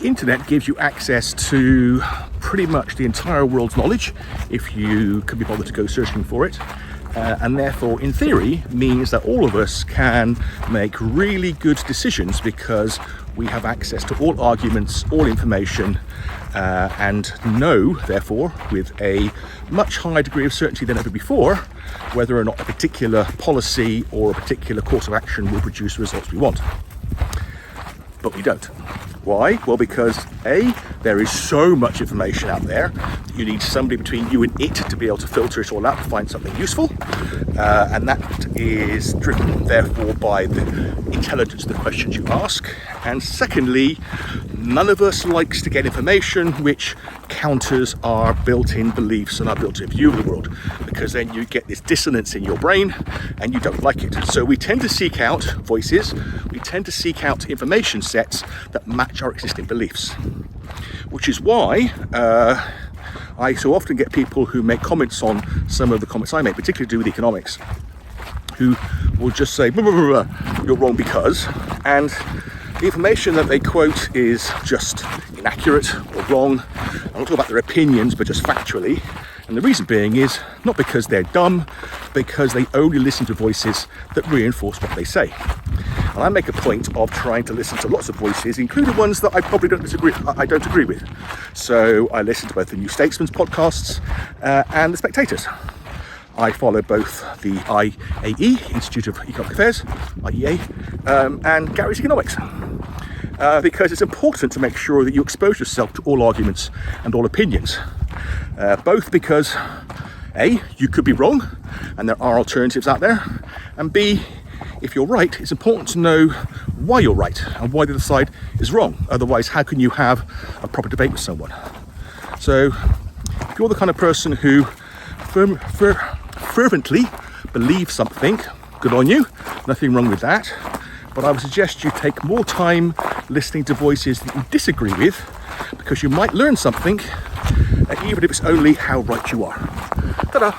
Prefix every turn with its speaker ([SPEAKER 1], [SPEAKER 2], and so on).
[SPEAKER 1] internet gives you access to pretty much the entire world's knowledge if you can be bothered to go searching for it. And therefore, in theory, means that all of us can make really good decisions because we have access to all arguments, all information, and know, therefore, with a much higher degree of certainty than ever before, whether or not a particular policy or a particular course of action will produce the results we want. But we don't. Why? Well, because A, there is so much information out there that you need somebody between you and it to be able to filter it all out to find something useful, and that is driven therefore by the intelligence of the questions you ask. And secondly, none of us likes to get information which counters our built-in beliefs and our built-in view of the world, because then you get this dissonance in your brain and you don't like it. So we tend to seek out voices, we tend to seek out information sets that match our existing beliefs, which is why I so often get people who make comments on some of the comments I make, particularly to do with economics, who will just say, blah, blah, blah, blah, you're wrong because, and the information that they quote is just inaccurate or wrong. I'm not talking about their opinions, but just factually. And the reason being is not because they're dumb, because they only listen to voices that reinforce what they say. And I make a point of trying to listen to lots of voices, including ones that I probably don't agree with. So I listen to both the new Statesman's podcasts and The Spectators. I follow both the IAE, Institute of Economic Affairs, IEA, and Gary's Economics. Because it's important to make sure that you expose yourself to all arguments and all opinions. Both because A, you could be wrong, and there are alternatives out there, and B, if you're right, it's important to know why you're right and why the other side is wrong. Otherwise, how can you have a proper debate with someone? So, if you're the kind of person who fervently believes something, good on you, nothing wrong with that. But I would suggest you take more time listening to voices that you disagree with, because you might learn something, even if it's only how right you are. Ta-da!